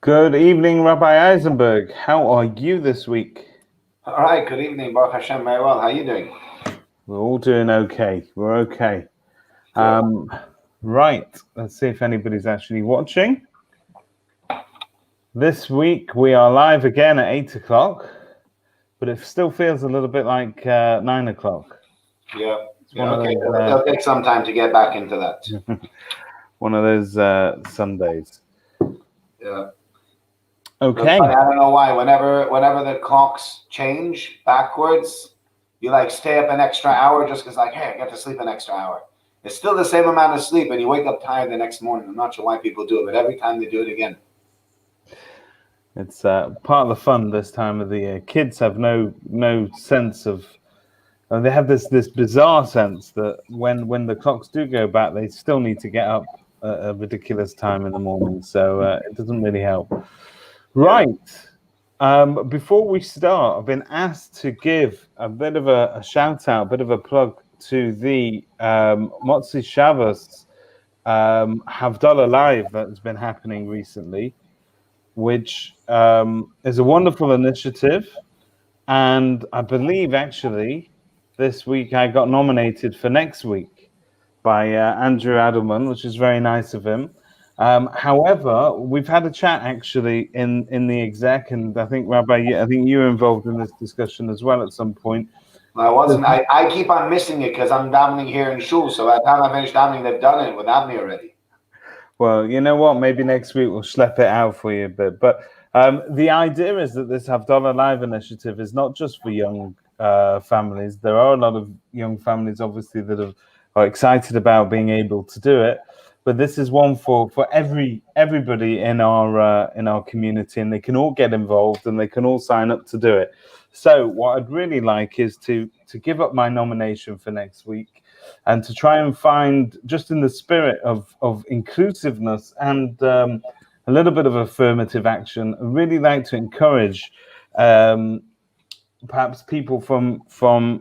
Good evening, Rabbi Eisenberg. How are you this week? All right, good evening, Baruch Hashem, very well. How are you doing? We're all doing okay. We're okay. Right, let's see if anybody's actually watching. This week we are live again at 8 o'clock, but it still feels a little bit like 9 o'clock. Yeah, okay. It'll take some time to get back into that. One of those Sundays. Yeah. Okay. Funny, I don't know why. Whenever the clocks change backwards, you like stay up an extra hour just because, like, hey, I get to sleep an extra hour. It's still the same amount of sleep, and you wake up tired the next morning. I'm not sure why people do it, but every time they do it again. It's part of the fun this time of the year. Kids have no sense of. They have this bizarre sense that when the clocks do go back, they still need to get up at a ridiculous time in the morning. So it doesn't really help. Right. Before we start, I've been asked to give a bit of a shout out, a bit of a plug to the Motzi Shabbos Havdalah Live that has been happening recently, which is a wonderful initiative. And I believe actually this week I got nominated for next week by Andrew Adelman, which is very nice of him. However, we've had a chat actually in the exec, and I think Rabbi, I think you were involved in this discussion as well at some point. I wasn't. I keep on missing it because I'm davening here in shul. So by the time I finish davening, they've done it without me already. Well, you know what? Maybe next week we'll schlep it out for you a bit. But the idea is that this Havdalah Live initiative is not just for young families. There are a lot of young families, obviously, that are excited about being able to do it. But this is one for everybody in our community, and they can all get involved and they can all sign up to do it. So what I'd really like is to give up my nomination for next week and to try and find, just in the spirit of inclusiveness and a little bit of affirmative action, I'd really like to encourage perhaps people from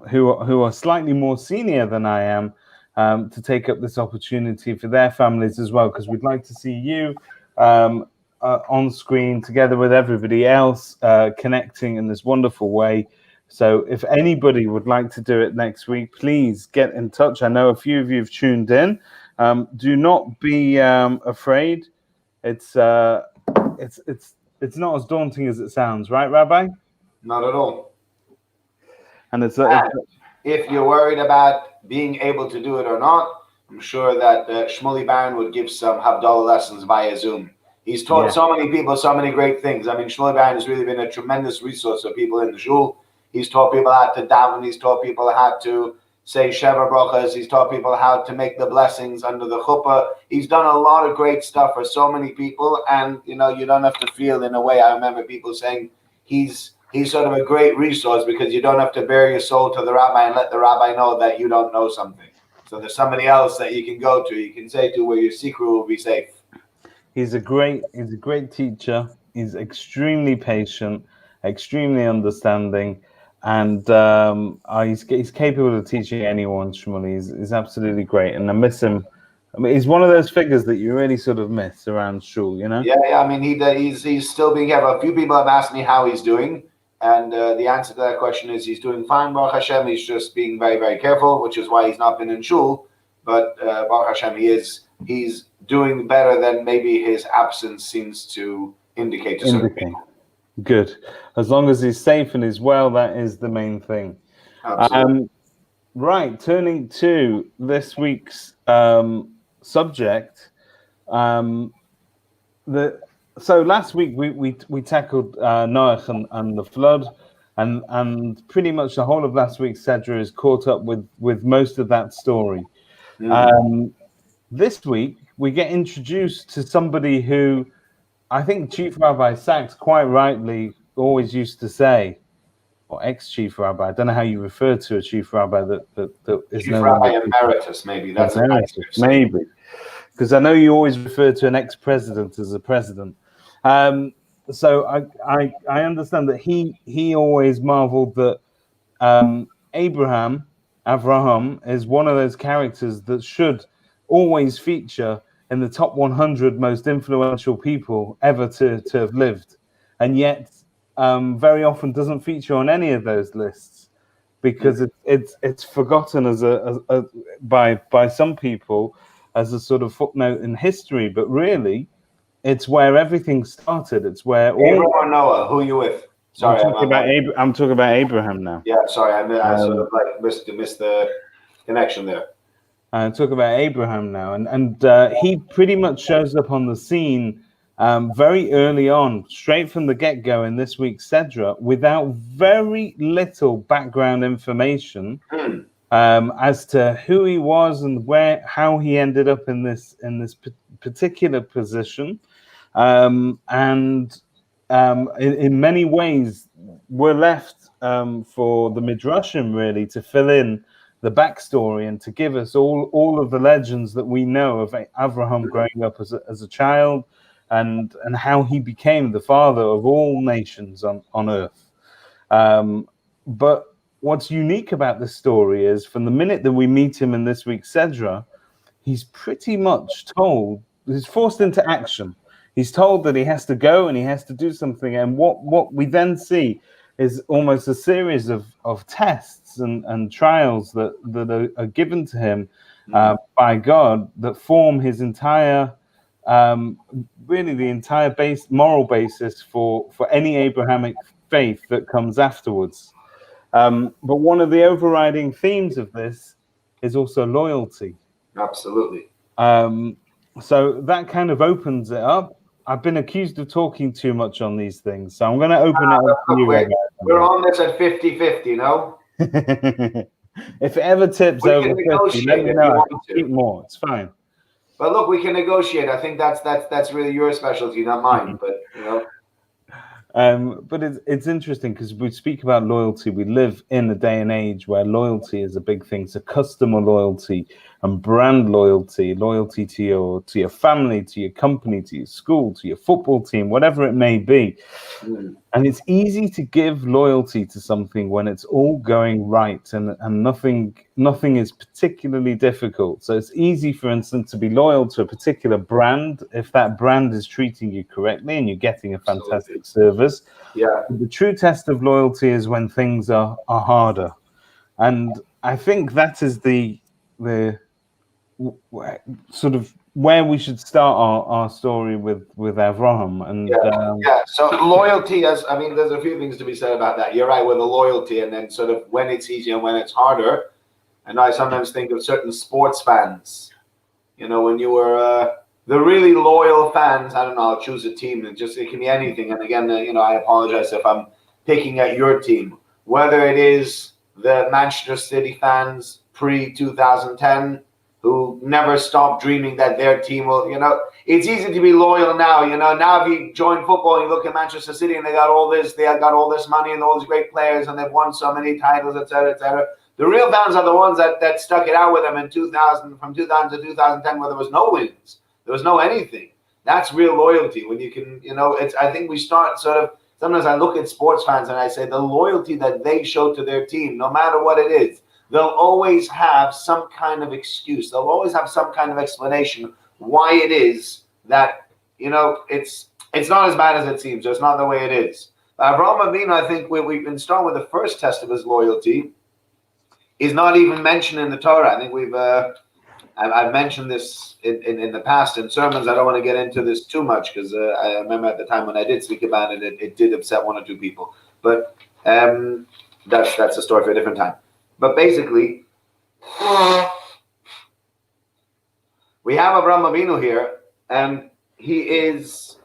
who are slightly more senior than I am to take up this opportunity for their families as well, because we'd like to see you on screen together with everybody else connecting in this wonderful way. So if anybody would like to do it next week, please get in touch. I know a few of you have tuned in. Do not be afraid. It's not as daunting as it sounds, right, Rabbi? Not at all. And if you're worried about being able to do it or not, I'm sure that Shmuley Baron would give some Havdalah lessons via Zoom. He's taught so many people so many great things. I mean, Shmuley Baron has really been a tremendous resource for people in the shul. He's taught people how to daven. He's taught people how to say Sheva Brachas. He's taught people how to make the blessings under the chuppah. He's done a lot of great stuff for so many people. And, you don't have to feel in a way. I remember people saying he's sort of a great resource because you don't have to bare your soul to the rabbi and let the rabbi know that you don't know something. So there's somebody else that you can go to, you can say to, where your secret will be safe. He's a great teacher. He's extremely patient, extremely understanding, and he's capable of teaching anyone. Shmuley, he's absolutely great, and I miss him. I mean, he's one of those figures that you really sort of miss around shul, Yeah. I mean, he's still being careful. A few people have asked me how he's doing, and the answer to that question is he's doing fine, Baruch Hashem. He's just being very, very careful, which is why he's not been in shul. But Baruch Hashem, he's doing better than maybe his absence seems to indicate to certain people. Good. As long as he's safe and he's well, that is the main thing. Absolutely. Right, turning to this week's subject. So last week we tackled Noach and the flood, and pretty much the whole of last week's Sedra is caught up with most of that story. This week we get introduced to somebody who I think Chief Rabbi Sachs quite rightly always used to say, or ex-chief rabbi. I don't know how you refer to a chief rabbi that is Chief Rabbi Emeritus, maybe. That's emeritus, maybe. Because I know you always refer to an ex-president as a president. So I understand that he always marveled that Avraham is one of those characters that should always feature in the top 100 most influential people ever to have lived, and yet very often doesn't feature on any of those lists because it's forgotten as by some people as a sort of footnote in history, but really it's where everything started. It's where all. Abraham or Noah? Who are you with? Sorry, I'm talking about Abraham now. Yeah, sorry, I sort of like missed the connection there. Talk about Abraham now, and he pretty much shows up on the scene very early on, straight from the get-go in this week's Sedra, without very little background information as to who he was and how he ended up in this particular position, and in many ways, we're left for the Midrashim really to fill in the backstory and to give us all of the legends that we know of Avraham growing up as a child, and how he became the father of all nations on earth. But what's unique about this story is from the minute that we meet him in this week's Sedra, he's pretty much told, he's forced into action. He's told that he has to go and he has to do something. And what we then see is almost a series of tests and trials that are given to him by God that form his entire, really the entire moral basis for any Abrahamic faith that comes afterwards. But one of the overriding themes of this is also loyalty. Absolutely. So that kind of opens it up. I've been accused of talking too much on these things, so I'm going to open it up to you. We're on this at 50-50, no? If it ever tips over 50, let me know. I can speak more. It's fine. But look, we can negotiate. I think that's really your specialty, not mine. But you know. But it's interesting because we speak about loyalty. We live in a day and age where loyalty is a big thing. So customer loyalty and brand loyalty, loyalty to your family, to your company, to your school, to your football team, whatever it may be. And it's easy to give loyalty to something when it's all going right and nothing is particularly difficult. So it's easy, for instance, to be loyal to a particular brand if that brand is treating you correctly and you're getting a fantastic service. Yeah. The true test of loyalty is when things are harder. And I think that is the sort of where we should start our story with Avraham. And so loyalty, there's a few things to be said about that. You're right with the loyalty, and then sort of when it's easier and when it's harder. And I sometimes think of certain sports fans. You know, when you were the really loyal fans, I don't know, I'll choose a team, and it can be anything. And again, I apologize if I'm picking at your team, whether it is the Manchester City fans pre-2010 who never stopped dreaming that their team will, it's easy to be loyal now. Now if you join football, you look at Manchester City and they got all this money and all these great players and they've won so many titles, et cetera, et cetera. The real fans are the ones that stuck it out with them in 2000, from 2000 to 2010, where there was no wins, there was no anything. That's real loyalty. When you can, I think we start sort of, sometimes I look at sports fans and I say the loyalty that they show to their team, no matter what it is, they'll always have some kind of excuse. They'll always have some kind of explanation why it is that, it's not as bad as it seems. It's not the way it is. Avraham Avinu, I think we can start with the first test of his loyalty, is not even mentioned in the Torah. I think I've mentioned this in the past in sermons. I don't want to get into this too much because I remember at the time when I did speak about it, it did upset one or two people. But that's a story for a different time. But basically, we have Avraham Avinu here, and he's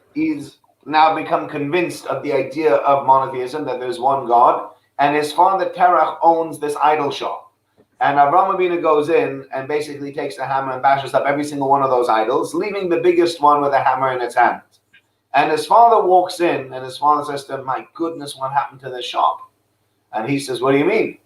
now become convinced of the idea of monotheism, that there's one God, and his father Terach owns this idol shop. And Avraham Avinu goes in and basically takes the hammer and bashes up every single one of those idols, leaving the biggest one with a hammer in its hand. And his father walks in, and his father says to him, "My goodness, what happened to this shop?" And he says, "What do you mean?"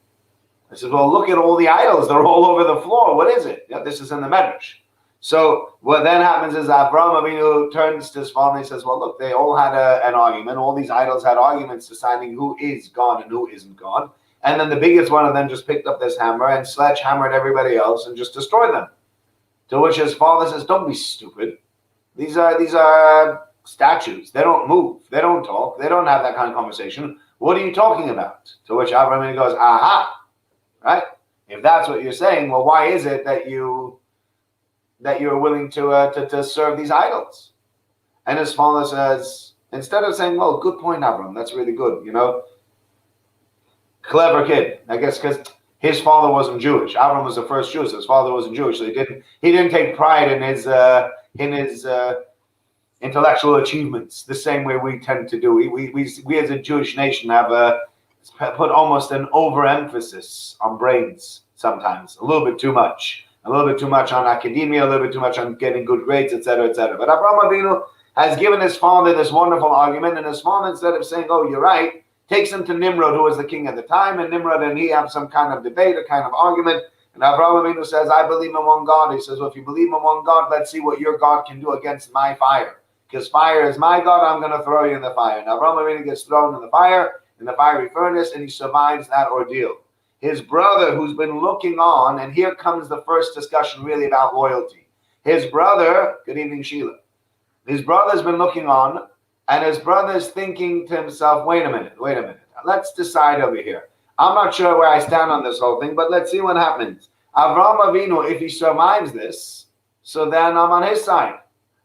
I said, "Well, look at all the idols. They're all over the floor. What is it?" Yeah, this is in the Medrash. So what then happens is Avraham Avinu turns to his father and he says, "Well, look, they all had an argument. All these idols had arguments deciding who is God and who isn't God. And then the biggest one of them just picked up this hammer and sledgehammered everybody else and just destroyed them. To which his father says, don't be stupid. These are statues. They don't move. They don't talk. They don't have that kind of conversation. What are you talking about? To which Avraham goes, aha, right? If that's what you're saying, well, why is it that you're willing to serve these idols? And his father says, instead of saying, well, good point, Avraham, that's really good, clever kid, I guess, because his father wasn't Jewish. Avraham was the first Jew, so his father wasn't Jewish, so he didn't take pride in his intellectual achievements the same way we tend to do. We as a Jewish nation have put almost an overemphasis on brains sometimes, a little bit too much on academia, a little bit too much on getting good grades, etc., etc. But Avraham Avinu has given his father this wonderful argument, and his father, instead of saying, oh, you're right, takes him to Nimrod, who was the king at the time, and Nimrod and he have some kind of debate, a kind of argument, and Avraham Avinu says, I believe in one God. He says, well, if you believe in one God, let's see what your God can do against my fire. Because fire is my God, I'm going to throw you in the fire. And Avraham Avinu gets thrown in the fiery furnace, and he survives that ordeal. His brother, who's been looking on, and here comes the first discussion really about loyalty. His brother, good evening, Sheila. His brother's been looking on, and his brother's thinking to himself, wait a minute. Let's decide over here. I'm not sure where I stand on this whole thing, but let's see what happens. Avraham Avinu, if he survives this, so then I'm on his side.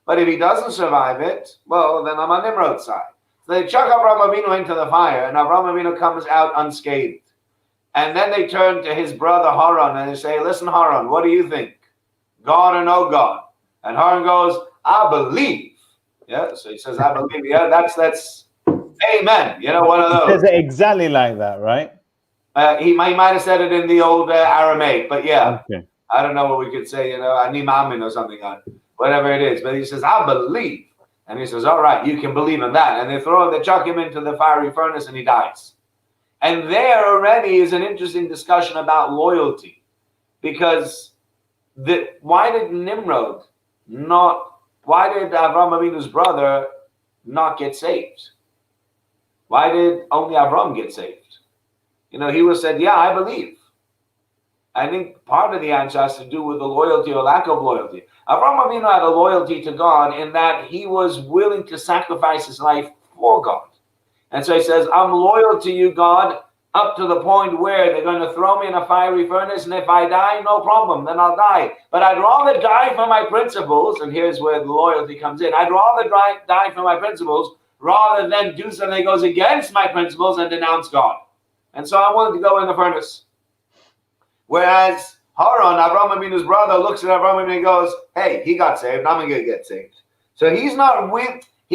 But if he doesn't survive it, well, then I'm on Nimrod's side. So they chuck Avraham Avinu into the fire, and Avraham Avinu comes out unscathed. And then they turn to his brother Haran, and they say, listen, Haran, what do you think? God or no God? And Haran goes, I believe. Yeah, so he says, I believe. Yeah, that's amen. One of those. He says it exactly like that, right? He might have said it in the old Aramaic, but yeah. Okay. I don't know what we could say, Ani Mamin or something, whatever it is. But he says, I believe. And he says, all right, you can believe in that. And they chuck him into the fiery furnace, and he dies. And there already is an interesting discussion about loyalty. Because why did Avraham Avinu's brother not get saved? Why did only Avram get saved? He was said, yeah, I believe. I think part of the answer has to do with the loyalty or lack of loyalty. Avraham Avinu had a loyalty to God in that he was willing to sacrifice his life for God. And so he says, I'm loyal to you, God, up to the point where they're going to throw me in a fiery furnace, and if I die, no problem, then I'll die. But I'd rather die for my principles, and here's where the loyalty comes in. I'd rather die for my principles rather than do something that goes against my principles and denounce God. And so I wanted to go in the furnace. Whereas Haran, Avraham Avinu's brother, looks at Avraham Avinu and goes, hey, he got saved, I'm going to get saved. So he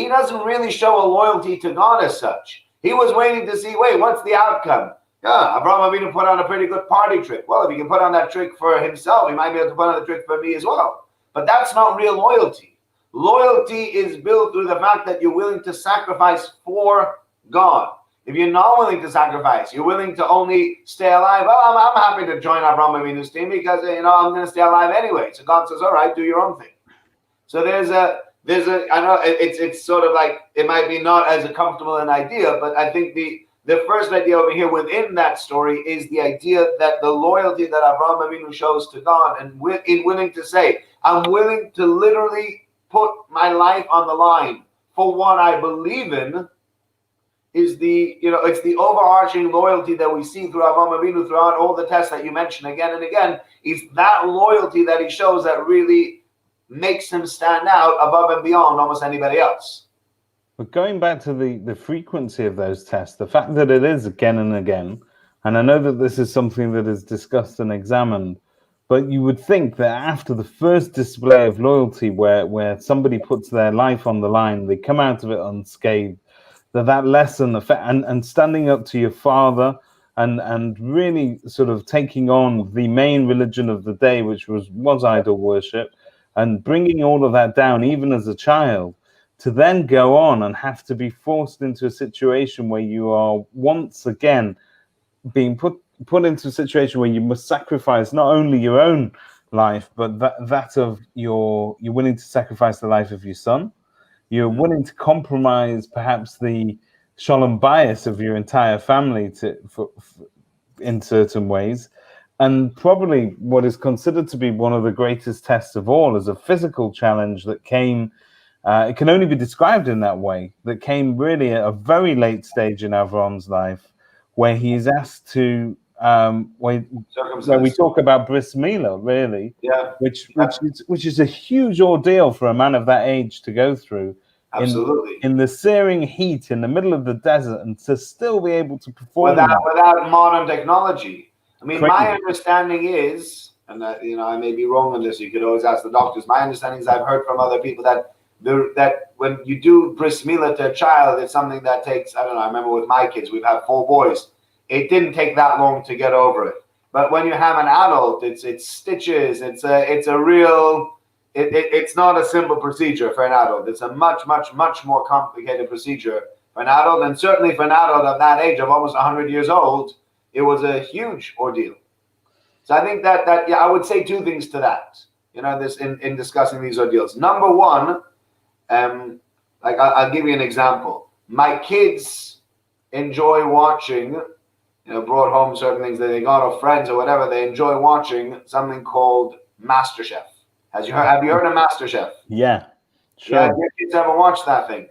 doesn't really show a loyalty to God as such. He was waiting to see, what's the outcome? Yeah, Avraham Avinu put on a pretty good party trick. Well, if he can put on that trick for himself, he might be able to put on the trick for me as well. But that's not real loyalty. Loyalty is built through the fact that you're willing to sacrifice for God. If you're not willing to sacrifice, you're willing to only stay alive. Well, I'm happy to join Avraham Avinu's team because I'm going to stay alive anyway. So God says, all right, do your own thing. So there's a I know it's sort of like, it might be not as comfortable an idea, but I think the first idea over here within that story is the idea that the loyalty that Avraham Avinu shows to God and in willing to say, I'm willing to literally put my life on the line for what I believe in, is it's the overarching loyalty that we see through Avraham Avinu throughout all the tests that you mentioned again and again. Is that loyalty that he shows that really makes him stand out above and beyond almost anybody else. But going back to the frequency of those tests, the fact that it is again and again, and I know that this is something that is discussed and examined, but you would think that after the first display of loyalty where somebody puts their life on the line, they come out of it unscathed, that lesson and standing up to your father and really sort of taking on the main religion of the day, which was idol worship, and bringing all of that down, even as a child, to then go on and have to be forced into a situation where you are once again being put into a situation where you must sacrifice not only your own life, but that of you're willing to sacrifice the life of your son. You're willing to compromise perhaps the shalom bias of your entire family in certain ways. and probably what is considered to be one of the greatest tests of all is a physical challenge that came. It can only be described in that way. That came really at a very late stage in Avrahom's life, where he is asked to, where we talk about bris milah, really, which is a huge ordeal for a man of that age to go through. Absolutely. In the searing heat in the middle of the desert, and to still be able to perform without modern technology. I mean, Crazy. my understanding is, and I may be wrong on this. You could always ask the doctors. My understanding is, I've heard from other people that when you do bris milah to a child, it's something that takes, I don't know, I remember with my kids, we've had 4 boys. It didn't take that long to get over it. But when you have an adult, it's stitches. It's a real. It's not a simple procedure for an adult. It's a much more complicated procedure for an adult, and certainly for an adult of that age, of almost 100 years old, it was a huge ordeal. So I think that I would say 2 things to that. This in discussing these ordeals. Number one, like I'll give you an example. My kids enjoy watching. Brought home certain things that they got, or friends or whatever. They enjoy watching something called MasterChef. Have you heard of MasterChef? Yeah, sure. Yeah, have your kids ever watched that thing?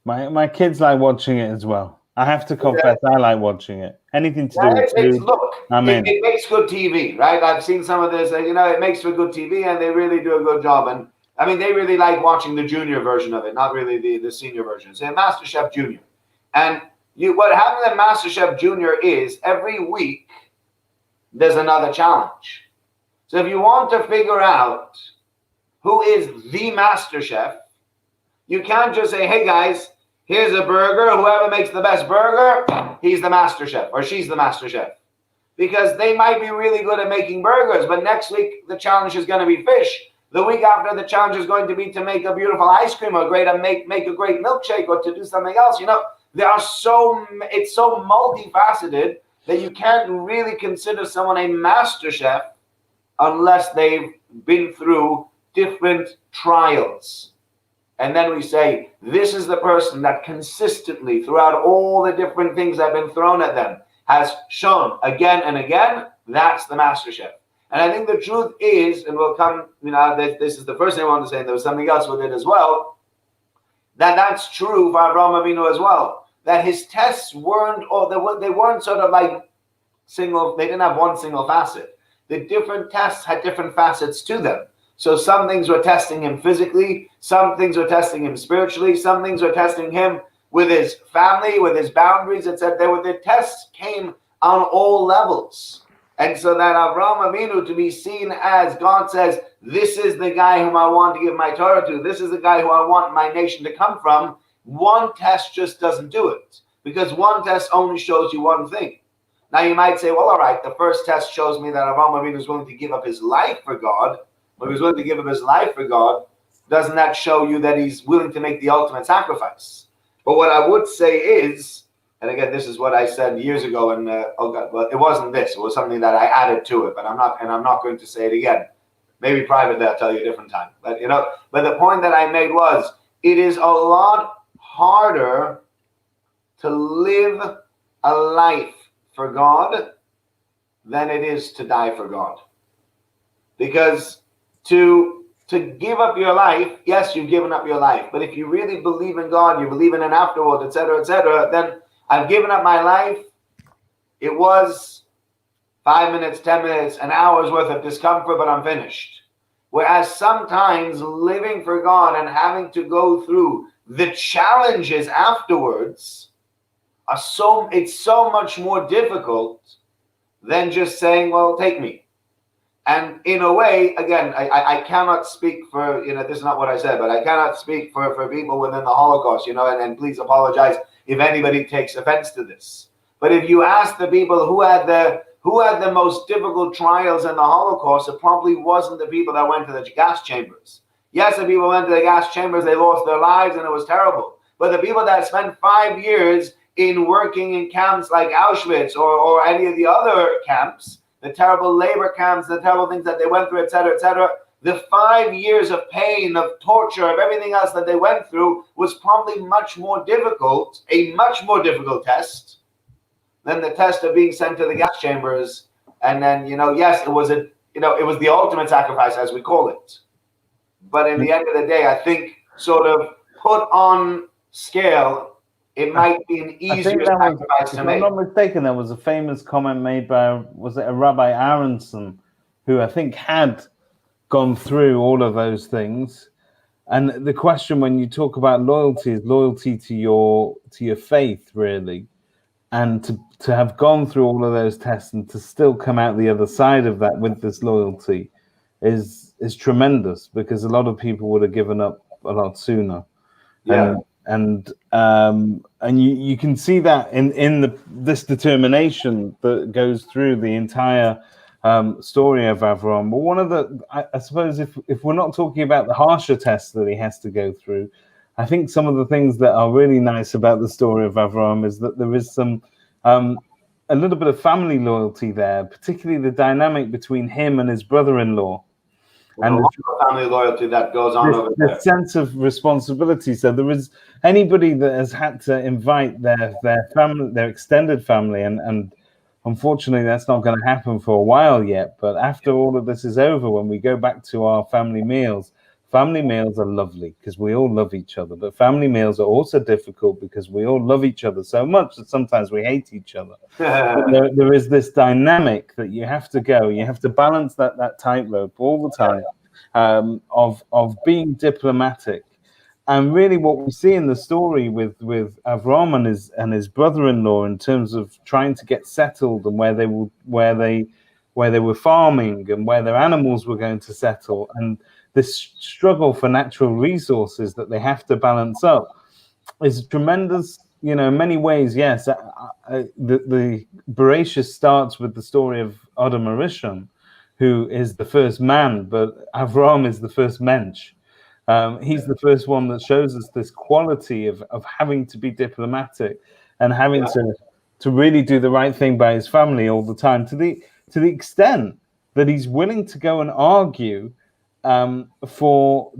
My kids like watching it as well. I have to confess, I like watching it. Anything to do with food, look, it makes good TV, right? I've seen some of this. It makes for good TV, and they really do a good job. And I mean, they really like watching the junior version of it, not really the senior version. So MasterChef Junior, and what happens at MasterChef Junior is every week there's another challenge. So if you want to figure out who is the master chef, you can't just say, hey guys, here's a burger. Whoever makes the best burger, he's the master chef, or she's the master chef. Because they might be really good at making burgers, but next week the challenge is going to be fish. The week after, the challenge is going to be to make a beautiful ice cream, or make a great milkshake, or to do something else. It's so multifaceted that you can't really consider someone a master chef unless they've been through different trials. And then we say, this is the person that consistently, throughout all the different things that have been thrown at them, has shown again and again, that's the master chef. And I think the truth is, and we'll come, this is the first thing I want to say, and there was something else with it as well, that's true for Avraham Avinu as well. That his tests weren't, they weren't sort of like single, they didn't have one single facet. The different tests had different facets to them. So some things were testing him physically, some things were testing him spiritually, some things were testing him with his family, with his boundaries, etc. The tests came on all levels. And so that Avraham Avinu, to be seen as, God says, this is the guy whom I want to give my Torah to, this is the guy who I want my nation to come from, one test just doesn't do it. Because one test only shows you one thing. Now you might say, well, all right, the first test shows me that Avraham Avinu is willing to give up his life for God. But if he's willing to give up his life for God, doesn't that show you that he's willing to make the ultimate sacrifice? But what I would say is, and again, this is what I said years ago, and well, it wasn't this; it was something that I added to it. But I'm not going to say it again. Maybe privately, I'll tell you a different time. But but the point that I made was, it is a lot harder to live a life for God than it is to die for God, because to give up your life, yes, you've given up your life. But if you really believe in God, you believe in an afterworld, etc., then I've given up my life. It was 5 minutes, 10 minutes, an hour's worth of discomfort, but I'm finished. Whereas sometimes living for God and having to go through the challenges afterwards it's so much more difficult than just saying, well, take me. And in a way, again, I cannot speak for, this is not what I said, but I cannot speak for people within the Holocaust, and please apologize if anybody takes offense to this. But if you ask the people who had the most difficult trials in the Holocaust, it probably wasn't the people that went to the gas chambers. Yes, the people went to the gas chambers, they lost their lives and it was terrible. But the people that spent 5 years in working in camps like Auschwitz or any of the other camps, the terrible labor camps, the terrible things that they went through, etc., the 5 years of pain, of torture, of everything else that they went through was probably a much more difficult test than the test of being sent to the gas chambers And then, yes, it was it was the ultimate sacrifice, as we call it. But in the end of the day, I think sort of put on scale, it might be an I think easier that was, sacrifice if to I'm make. not mistaken, there was a famous comment made by, was it a Rabbi Aronson, who I think had gone through all of those things. And the question when you talk about loyalty is loyalty to your faith, really. And to have gone through all of those tests and to still come out the other side of that with this loyalty is tremendous, because a lot of people would have given up a lot sooner. Yeah. And you can see that in this determination that goes through the entire story of Avraham. But one of the, I suppose, if we're not talking about the harsher tests that he has to go through, I think some of the things that are really nice about the story of Avraham is that there is some a little bit of family loyalty there, particularly the dynamic between him and his brother-in-law. And a lot of family loyalty that goes on over there. The sense of responsibility. So there is anybody that has had to invite their family, their extended family, and unfortunately that's not going to happen for a while yet. But after all of this is over, when we go back to our family meals are lovely because we all love each other. But family meals are also difficult because we all love each other so much that sometimes we hate each other. There is this dynamic that you have to go. You have to balance that tightrope all the time of being diplomatic. And really, what we see in the story with Avraham and his brother-in-law in terms of trying to get settled and where they were farming and where their animals were going to settle, and this struggle for natural resources that they have to balance up is tremendous. In many ways, yes. The Bereshit starts with the story of Adam Arishon, who is the first man, but Avraham is the first mensch. He's the first one that shows us this quality of having to be diplomatic and having to really do the right thing by his family all the time, to the extent that he's willing to go and argue for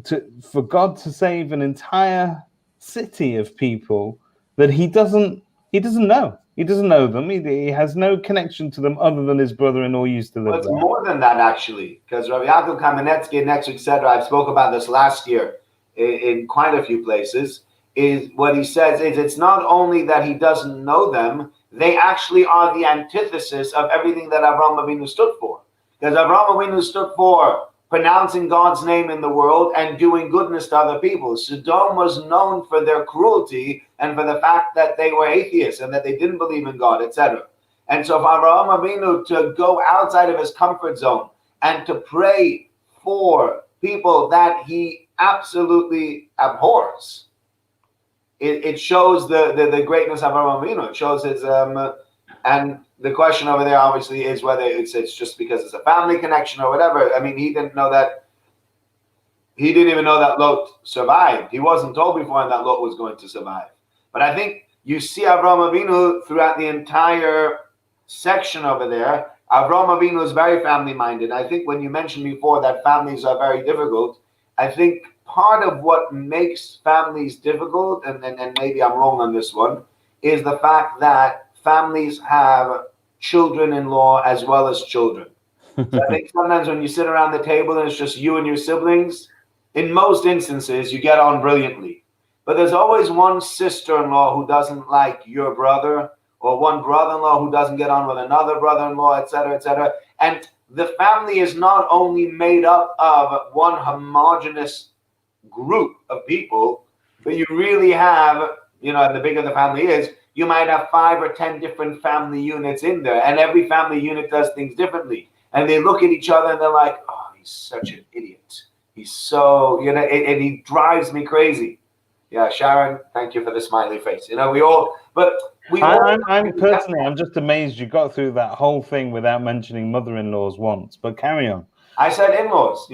God to save an entire city of people that he doesn't know. He doesn't know them. He has no connection to them other than his brother-in-law used to live Well, it's there. more than that, actually, because Rabbi Yaakov Kamenetsky, next week, said, I spoke about this last year in quite a few places, is what he says is it's not only that he doesn't know them, they actually are the antithesis of everything that Avraham Avinu stood for. Because Avraham Avinu stood for pronouncing God's name in the world and doing goodness to other people. Sodom was known for their cruelty and for the fact that they were atheists and that they didn't believe in God, etc. And so for Avraham Avinu to go outside of his comfort zone and to pray for people that he absolutely abhors, it shows the greatness of Avraham Avinu. It shows his and the question over there obviously is whether it's just because it's a family connection or whatever. I mean, he didn't know that. He didn't even know that Lot survived. He wasn't told beforehand that Lot was going to survive. But I think you see Avraham Avinu throughout the entire section over there. Avraham Avinu is very family-minded. I think when you mentioned before that families are very difficult, I think part of what makes families difficult, and maybe I'm wrong on this one, is the fact that families have children-in-law as well as children. So I think sometimes when you sit around the table and it's just you and your siblings, in most instances you get on brilliantly. But there's always one sister-in-law who doesn't like your brother, or one brother-in-law who doesn't get on with another brother-in-law, etc., etc. And the family is not only made up of one homogeneous group of people, but you really have, and the bigger the family is, you might have 5 or 10 different family units in there, and every family unit does things differently. And they look at each other and they're like, oh, he's such an idiot. He's so, and he drives me crazy. Yeah, Sharon, thank you for the smiley face. I'm just amazed you got through that whole thing without mentioning mother-in-laws once, but carry on. I said in-laws,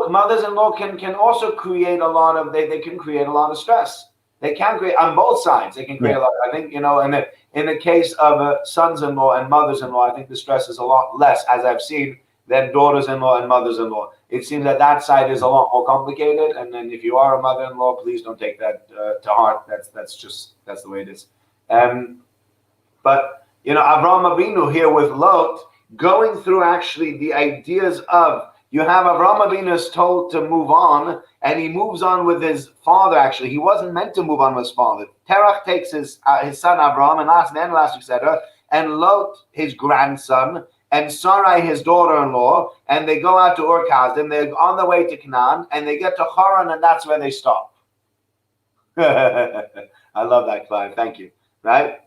mothers-in-law can also create a lot of, they can create a lot of stress. They can create, on both sides, they can create a lot. I think, in the case of sons-in-law and mothers-in-law, I think the stress is a lot less, as I've seen, than daughters-in-law and mothers-in-law. It seems that side is a lot more complicated. And then if you are a mother-in-law, please don't take that to heart. That's the way it is. But Avraham Avinu here with Lot, going through actually the ideas of, you have Avraham Avinu is told to move on, and he moves on with his father. Actually, he wasn't meant to move on with his father. Terach takes his son Avraham, and last week, etc., and Lot, his grandson, and Sarai, his daughter-in-law, and they go out to Ur-Kasdim. They're on the way to Canaan, and they get to Haran, and that's where they stop. I love that, Clive. Thank you. Right?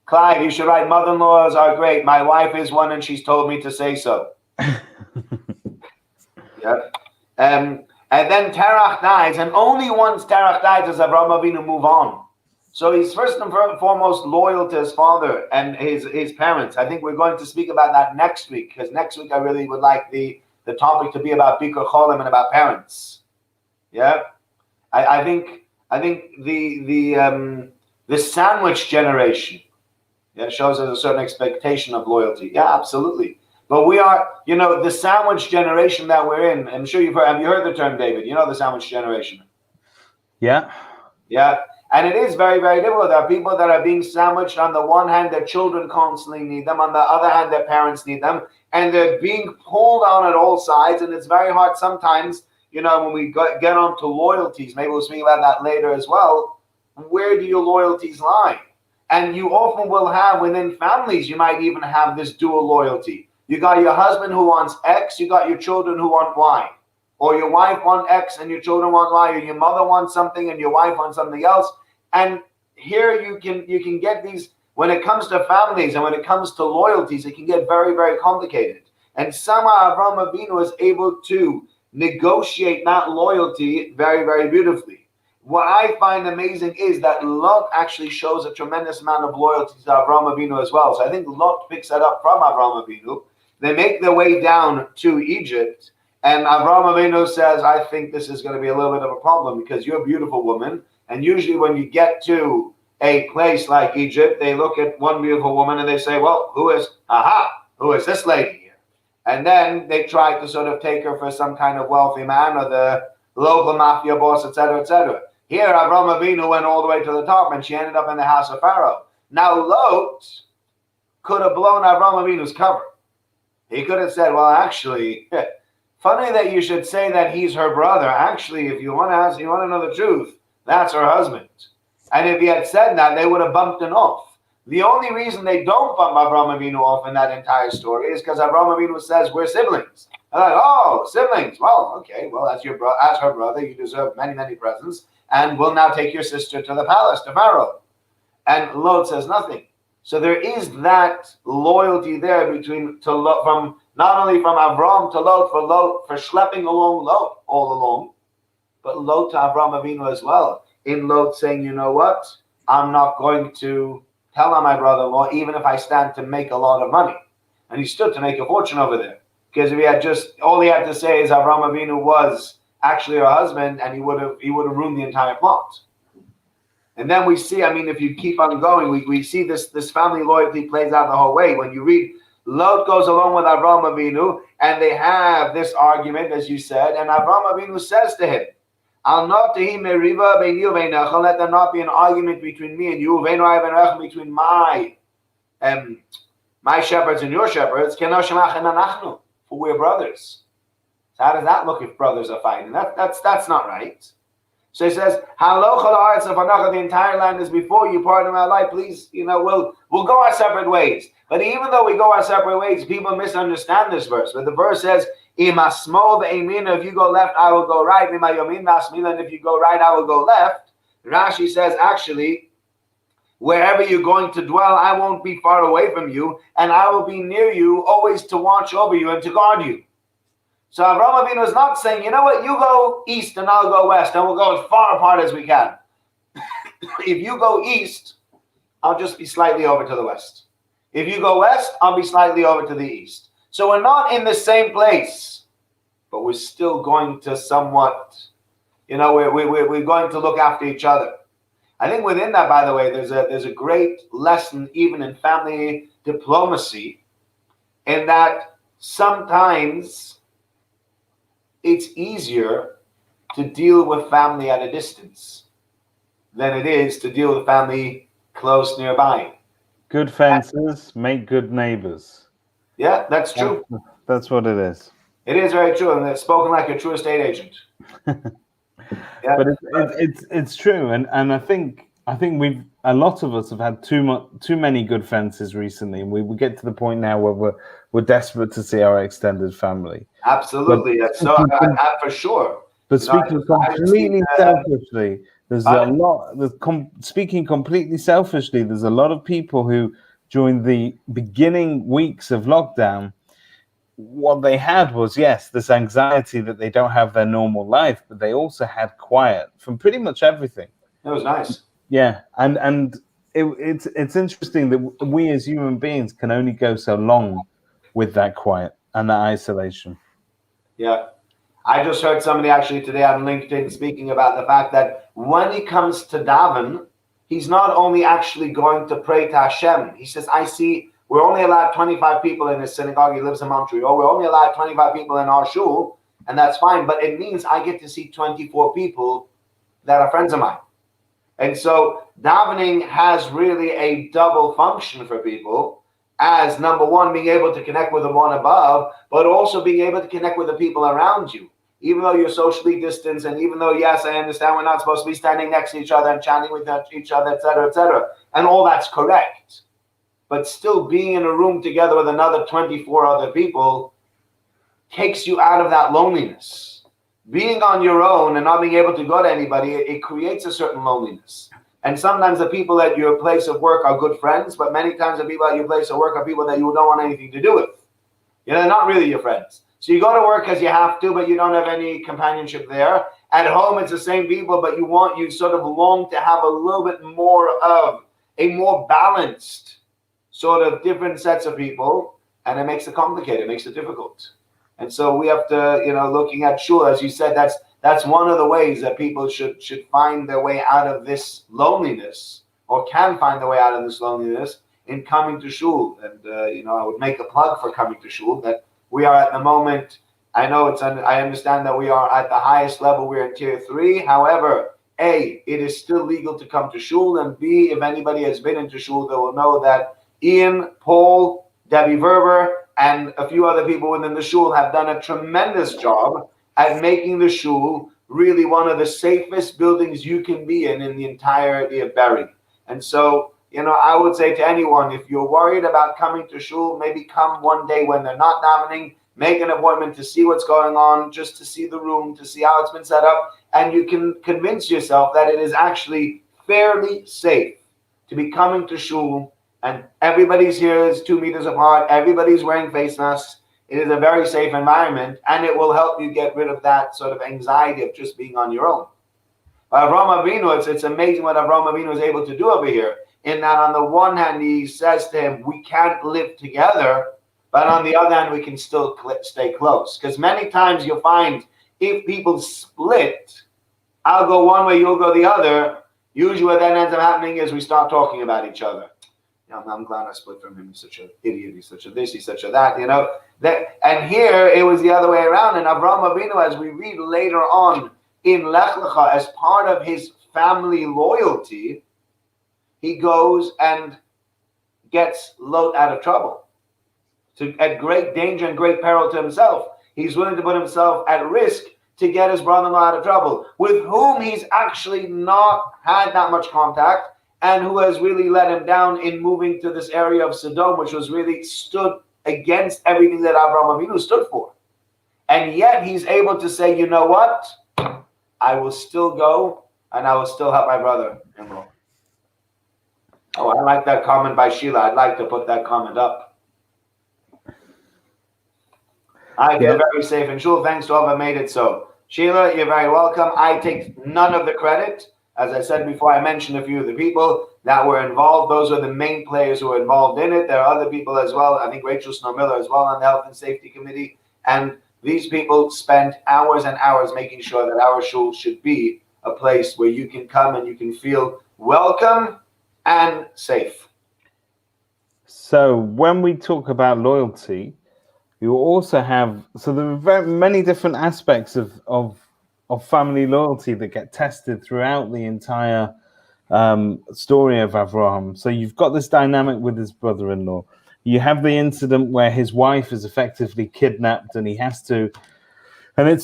Clive, you should write, mother-in-laws are great. My wife is one, and she's told me to say so. Yeah. And then Terach dies, and only once Terach dies does Avraham Avinu move on. So he's first and foremost loyal to his father and his parents. I think we're going to speak about that next week, because next week I really would like the topic to be about Bikur Cholim and about parents. Yeah. I think the sandwich generation, yeah, shows us a certain expectation of loyalty. Yeah, absolutely. But we are, the sandwich generation that we're in. I'm sure have you heard the term, David? You know the sandwich generation. Yeah. Yeah. And it is very, very difficult. There are people that are being sandwiched. On the one hand, their children constantly need them. On the other hand, their parents need them. And they're being pulled on at all sides. And it's very hard sometimes, when we get on to loyalties, maybe we'll speak about that later as well. Where do your loyalties lie? And you often will have, within families, you might even have this dual loyalty. You got your husband who wants X, you got your children who want Y. Or your wife wants X and your children want Y, or your mother wants something and your wife wants something else. And here you can get these, when it comes to families and when it comes to loyalties, it can get very, very complicated. And somehow Avraham Avinu is able to negotiate that loyalty very, very beautifully. What I find amazing is that Lot actually shows a tremendous amount of loyalty to Avraham Avinu as well. So I think Lot picks that up from Avraham Avinu. They make their way down to Egypt, and Avraham Avinu says, I think this is going to be a little bit of a problem because you're a beautiful woman. And usually when you get to a place like Egypt, they look at one beautiful woman and they say, well, who is this lady here? And then they try to sort of take her for some kind of wealthy man or the local mafia boss, etc., etc. Here, Avraham Avinu went all the way to the top, and she ended up in the house of Pharaoh. Now, Lot could have blown Avraham Avinu's cover. He could have said, well, actually, funny that you should say that he's her brother. Actually, if you want to know the truth, that's her husband. And if he had said that, they would have bumped him off. The only reason they don't bump Avraham Avinu off in that entire story is because Avraham Avinu says, we're siblings. They're like, oh, siblings. Well, okay, well, as her brother, you deserve many, many presents. And we'll now take your sister to the palace, to Pharaoh. And Lot says nothing. So there is that loyalty there from not only from Avram to Lot, for schlepping along Lot all along, but Lot to Avraham Avinu as well. In Lot saying, you know what? I'm not going to tell on my brother-in-law, even if I stand to make a lot of money. And he stood to make a fortune over there. Because if he had all he had to say is Avraham Avinu was actually her husband, and he would have ruined the entire plot. And then we see, if you keep on going, we see this family loyalty plays out the whole way. When you read, Lot goes along with Avraham Avinu, and they have this argument, as you said, and Avraham Avinu says to him, I'll not to him meriva beini uveinacha, let there not be an argument between me and you, between my shepherds and your shepherds, for we're brothers. So how does that look if brothers are fighting? That's not right. So he says, the entire land is before you, part of my life. Please, we'll go our separate ways. But even though we go our separate ways, people misunderstand this verse. But the verse says, if you go left, I will go right. And if you go right, I will go left. Rashi says, actually, wherever you're going to dwell, I won't be far away from you, and I will be near you, always to watch over you and to guard you. So Avraham Avinu is not saying, you know what, you go east and I'll go west, and we'll go as far apart as we can. If you go east, I'll just be slightly over to the west. If you go west, I'll be slightly over to the east. So we're not in the same place, but we're still going to somewhat, we're going to look after each other. I think within that, by the way, there's a great lesson even in family diplomacy, in that sometimes it's easier to deal with family at a distance than it is to deal with family close nearby. Good fences make good neighbors. Yeah, that's true. That's what it is. It is very true, and it's spoken like a true estate agent. Yeah, But it's true, and I think we've a lot of us have had too many good fences recently, and we get to the point now where we're desperate to see our extended family. absolutely. But That's so for sure. But You know, speaking I just see, completely selfishly, there's a lot. Speaking completely selfishly, there's a lot of people who, during the beginning weeks of lockdown, what they had was, yes, this anxiety that they don't have their normal life, but they also had quiet from pretty much everything. That was nice. Yeah, and it's interesting that we as human beings can only go so long with that quiet and that isolation. Yeah. I just heard somebody actually today on LinkedIn speaking about the fact that when he comes to daven, he's not only actually going to pray to Hashem. He says, I see we're only allowed 25 people in his synagogue. He lives in Montreal. We're only allowed 25 people in our shul, and that's fine. But it means I get to see 24 people that are friends of mine. And so davening has really a double function for people, as number one, being able to connect with the one above, but also being able to connect with the people around you. Even though you're socially distanced, and even though, yes, I understand we're not supposed to be standing next to each other and chatting with each other, etc., and all that's correct. But still being in a room together with another 24 other people takes you out of that loneliness. Being on your own and not being able to go to anybody, it creates a certain loneliness. And sometimes the people at your place of work are good friends, but many times the people at your place of work are people that you don't want anything to do with. You know, they're not really your friends. So you go to work because you have to, but you don't have any companionship there. At home, it's the same people, but you sort of long to have a little bit more of a more balanced sort of different sets of people, and it makes it complicated, it makes it difficult. And so we have to, looking at shul, as you said, that's one of the ways that people should find their way out of this loneliness, or can find their way out of this loneliness in coming to shul. And I would make a plug for coming to shul, that we are at the moment. I know I understand that we are at the highest level. We're in tier 3. However, A, it is still legal to come to shul, and B, if anybody has been into shul, they will know that Ian, Paul, Debbie Verber, and a few other people within the shul have done a tremendous job at making the shul really one of the safest buildings you can be in the entirety of Berry. And so, I would say to anyone, if you're worried about coming to shul, maybe come one day when they're not davening, make an appointment to see what's going on, just to see the room, to see how it's been set up, and you can convince yourself that it is actually fairly safe to be coming to shul. And everybody's here is 2 meters apart. Everybody's wearing face masks. It is a very safe environment, and it will help you get rid of that sort of anxiety of just being on your own. But Avrahom Avinu, it's amazing what Avrahom Avinu is able to do over here, in that on the one hand, he says to him, we can't live together, but on the other hand, we can still stay close. Because many times you'll find if people split, I'll go one way, you'll go the other, usually what then ends up happening is we start talking about each other. I'm glad I split from him. He's such an idiot. He's such a this. He's such a that. And here it was the other way around. And Avraham Avinu, as we read later on in Lech Lecha, as part of his family loyalty, he goes and gets Lot out of trouble, at great danger and great peril to himself. He's willing to put himself at risk to get his brother-in-law out of trouble, with whom he's actually not had that much contact, and who has really let him down in moving to this area of Sodom, which was really stood against everything that Avraham Avinu stood for. And yet he's able to say, you know what? I will still go, and I will still help my brother-in-law. Oh, I like that comment by Sheila. I'd like to put that comment up. I feel very safe in shul. Thanks to all who made it so. Sheila, you're very welcome. I take none of the credit. As I said before, I mentioned a few of the people that were involved. Those are the main players who were involved in it. There are other people as well. I think Rachel Snow-Miller as well on the Health and Safety Committee. And these people spent hours and hours making sure that our shul should be a place where you can come and you can feel welcome and safe. So when we talk about loyalty, you also have, so there are very many different aspects of family loyalty that get tested throughout the entire story of Avraham. So you've got this dynamic with his brother-in-law. You have the incident where his wife is effectively kidnapped, and he has to. And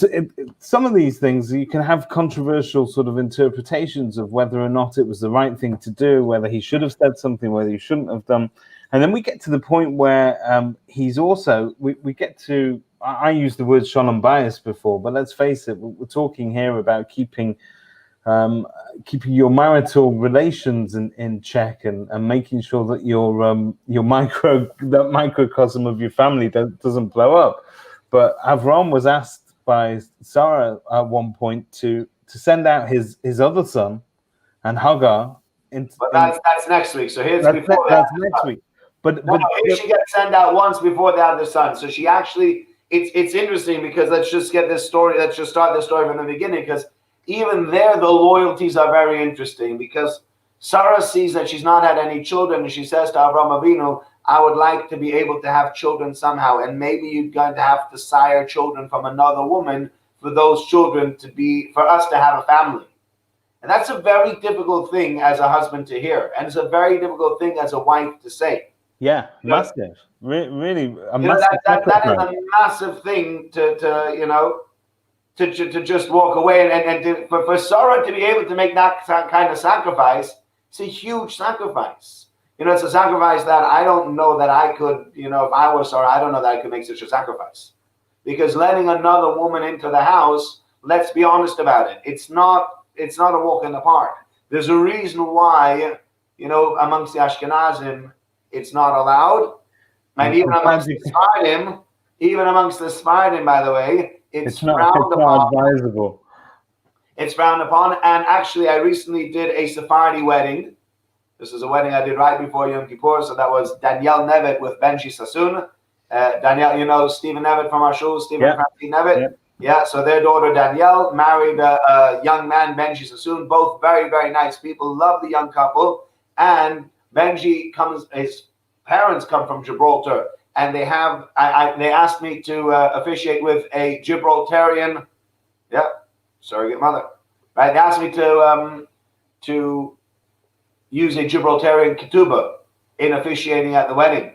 some of these things you can have controversial sort of interpretations of whether or not it was the right thing to do, whether he should have said something, whether he shouldn't have done. And then we get to the point where he's also we get to. I used the word shalom bias before, but let's face it, we're talking here about keeping your marital relations in check and making sure that your microcosm of your family doesn't blow up. But Avraham was asked by Sarah at one point to send out his other son and Hagar. But that's next week. So here's before that. That's next week. But here she gets sent out once before the other son. So she actually, it's interesting because let's just get this story. Let's just start the story from the beginning, because even there the loyalties are very interesting, because Sarah sees that she's not had any children, and she says to Avraham Avinu, I would like to be able to have children somehow, and maybe you're going to have to sire children from another woman for those children for us to have a family. And that's a very difficult thing as a husband to hear, and it's a very difficult thing as a wife to say. Yeah, massive. Really, that is a massive thing to just walk away and for Sarah to be able to make that kind of sacrifice. It's a huge sacrifice. It's a sacrifice that I don't know that I could, if I was Sarah, I don't know that I could make such a sacrifice. Because letting another woman into the house, let's be honest about it, it's not a walk in the park. There's a reason why, amongst the Ashkenazim, it's not allowed. And even amongst the Sephardim, by the way, it's frowned upon. Advisable. It's frowned upon. And actually, I recently did a Sephardi wedding. This is a wedding I did right before Yom Kippur. So that was Danielle Nevitt with Benji Sassoon. Danielle, Stephen Nevitt from our show, Stephen Francine Nevitt. Yeah, so their daughter Danielle married a young man, Benji Sassoon. Both very, very nice people. Love the young couple. And Benji his parents come from Gibraltar. And they asked me to officiate with a Gibraltarian, surrogate mother. Right? They asked me to use a Gibraltarian ketubah in officiating at the wedding.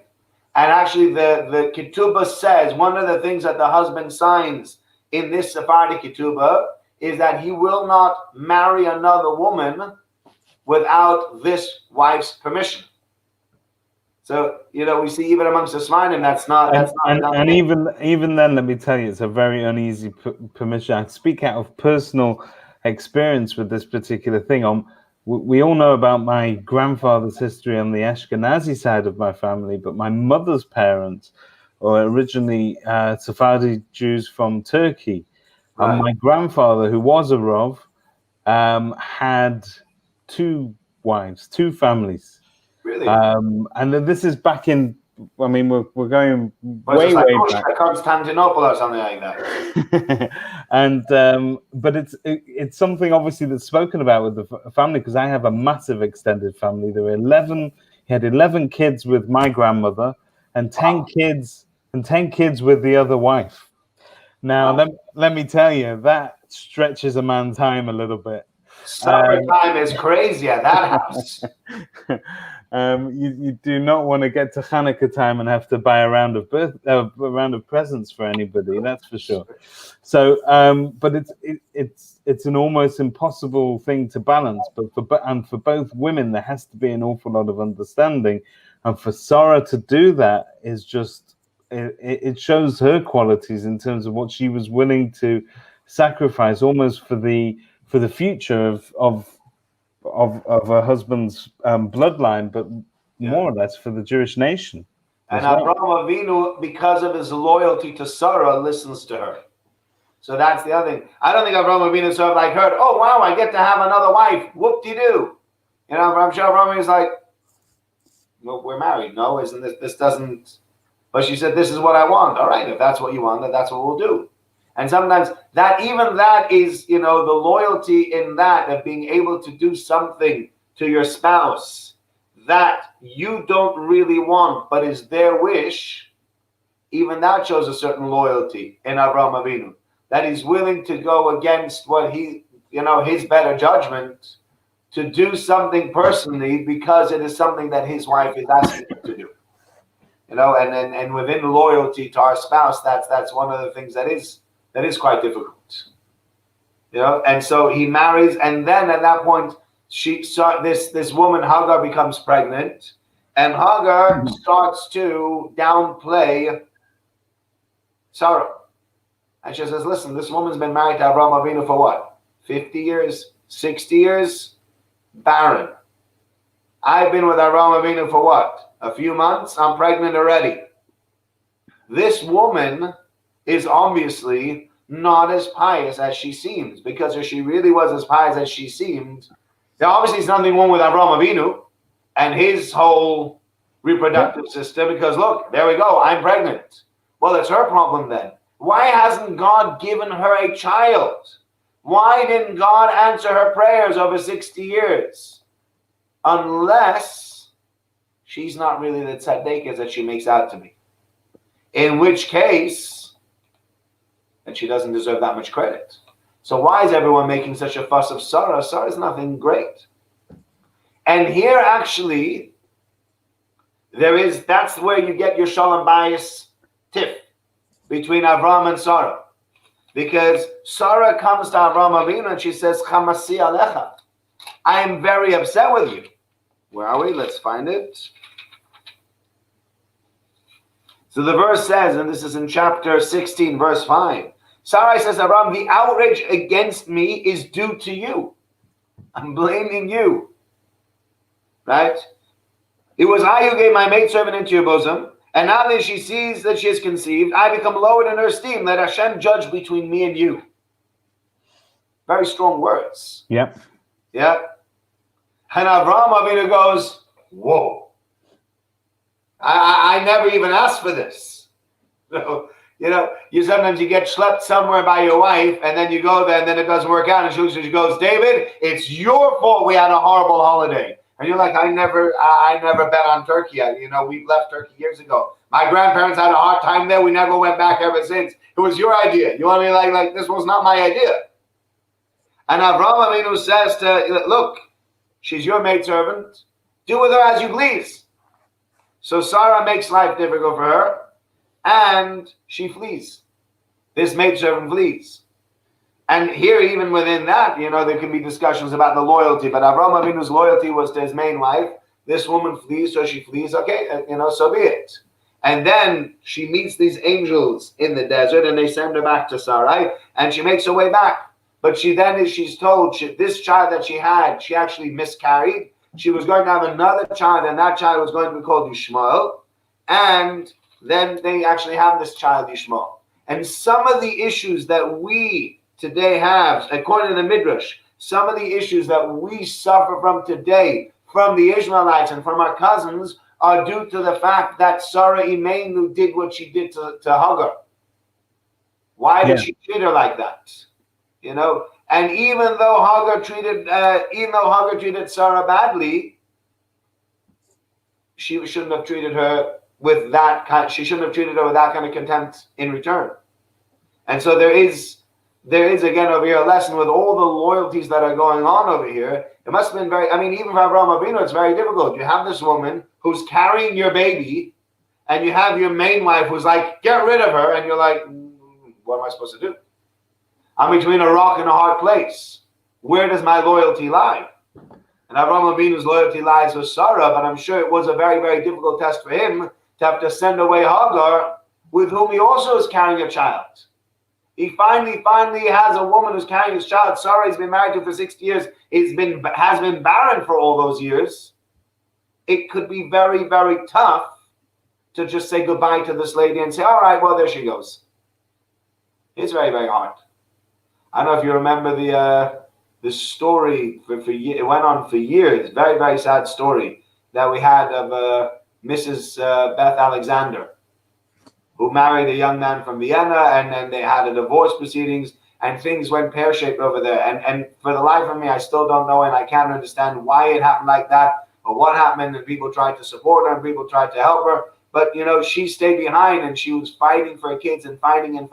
And actually the ketubah says, one of the things that the husband signs in this Sephardi ketubah is that he will not marry another woman without this wife's permission. So, we see even amongst the Sephardim, and even then, let me tell you, it's a very uneasy permission. I speak out of personal experience with this particular thing. We all know about my grandfather's history on the Ashkenazi side of my family, but my mother's parents were originally Sephardi Jews from Turkey. Right. And my grandfather, who was a Rav, had two wives, two families. Really? And then this is back in, we're going way back. Constantinople or something like that. And but it's something obviously that's spoken about with the family, because I have a massive extended family. There were he had 11 kids with my grandmother, and 10 kids with the other wife. Now, let me tell you, that stretches a man's time a little bit. Summertime is crazy at that house. You do not want to get to Hanukkah time and have to buy a round of presents for anybody. That's for sure. So, but it's an almost impossible thing to balance. But for both women, there has to be an awful lot of understanding, and for Sarah to do that is just it shows her qualities in terms of what she was willing to sacrifice, almost for the future of her husband's bloodline, but more or less for the Jewish nation. And Avraham Avinu, because of his loyalty to Sarah, listens to her. So that's the other thing. I don't think Avraham Avinu sort of heard, oh wow, I get to have another wife. Whoop-de-doo. I'm sure Avraham is like, well, we're married. No, isn't this doesn't. But she said, this is what I want. All right, if that's what you want, then that's what we'll do. And sometimes that is, the loyalty in that of being able to do something to your spouse that you don't really want, but is their wish. Even that shows a certain loyalty in Avraham Avinu, that he's willing to go against what his better judgment to do something personally because it is something that his wife is asking him to do. and within loyalty to our spouse, that's one of the things that is quite difficult. And so he marries, and then at that point, this woman Hagar becomes pregnant, and Hagar starts to downplay Sarah. And she says, listen, this woman's been married to Avraham Avinu for what? 50 years? 60 years? Barren. I've been with Avraham Avinu for what? A few months? I'm pregnant already. This woman is obviously not as pious as she seems, because if she really was as pious as she seemed, there obviously is nothing wrong with Avraham Avinu and his whole reproductive system, because look, there we go, I'm pregnant. Well, it's her problem then. Why hasn't God given her a child? Why didn't God answer her prayers over 60 years? Unless she's not really the tzaddikas that she makes out to be. In which case, then she doesn't deserve that much credit. So why is everyone making such a fuss of Sarah? Sarah is nothing great. And here actually, that's where you get your shalom bayis tiff between Avraham and Sarah. Because Sarah comes to Avraham Avinu and she says, Chamasi alecha. I am very upset with you. Where are we? Let's find it. So the verse says, and this is in chapter 16, verse 5. Sarai says, Avraham, the outrage against me is due to you. I'm blaming you. Right? It was I who gave my maidservant into your bosom, and now that she sees that she is conceived, I become lowered in her esteem. Let Hashem judge between me and you. Very strong words. Yep. Yep. And Avraham Avinu goes, whoa. I never even asked for this. So, you sometimes you get schlepped somewhere by your wife, and then you go there, and then it doesn't work out, and she goes, David, it's your fault we had a horrible holiday. And you're like, I never bet on Turkey. We've left Turkey years ago. My grandparents had a hard time there. We never went back ever since. It was your idea. You want me like this was not my idea. And Avraham Avinu says look, she's your maidservant. Do with her as you please. So Sarah makes life difficult for her, and she flees. This maidservant flees. And here, even within that, there can be discussions about the loyalty. But Avraham Avinu's loyalty was to his main wife. This woman flees, so she flees. Okay, so be it. And then she meets these angels in the desert, and they send her back to Sarai, and she makes her way back. But she's told this child that she had, she actually miscarried. She was going to have another child, and that child was going to be called Yishmael. And then they actually have this child, Yishmael. And some of the issues that we today have, according to the Midrash, some of the issues that we suffer from today, from the Ishmaelites and from our cousins, are due to the fact that Sarah Imeinu did what she did to Hagar. Why did she treat her like that? And even though Hagar treated Sarah badly, she shouldn't have treated her with that kind. She shouldn't have treated her with that kind of contempt in return. And so there is again over here a lesson with all the loyalties that are going on over here. It must have been even for Avraham Avinu, it's very difficult. You have this woman who's carrying your baby, and you have your main wife who's like, get rid of her, and you're like, what am I supposed to do? I'm between a rock and a hard place. Where does my loyalty lie? And Avraham Avinu's loyalty lies with Sarah, but I'm sure it was a very, very difficult test for him to have to send away Hagar, with whom he also is carrying a child. He finally has a woman who's carrying his child. Sarah has been married to for 60 years. Has been barren for all those years. It could be very, very tough to just say goodbye to this lady and say, all right, well, there she goes. It's very, very hard. I don't know if you remember the story. It went on for years. Very, very sad story that we had of Mrs. Beth Alexander, who married a young man from Vienna, and then they had a divorce proceedings, and things went pear-shaped over there. And for the life of me, I still don't know, and I can't understand why it happened like that, or what happened, and people tried to support her, and people tried to help her. But, she stayed behind, and she was fighting for her kids, and fighting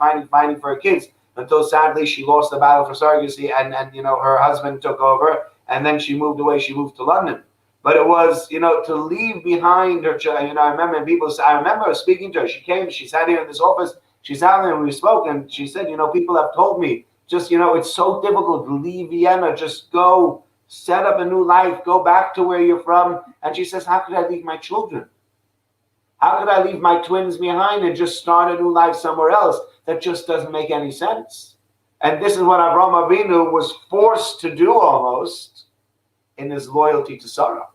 for her kids, until sadly she lost the battle for surrogacy, and her husband took over, and then she moved away. She moved to London. But it was, to leave behind her child. I remember speaking to her. She came, she sat here in this office, she sat there and we spoke, and she said, people have told me, just, it's so difficult to leave Vienna, just go set up a new life, go back to where you're from. And she says, how could I leave my children? How could I leave my twins behind and just start a new life somewhere else? That just doesn't make any sense. And this is what Avraham Avinu was forced to do almost in his loyalty to Sarah.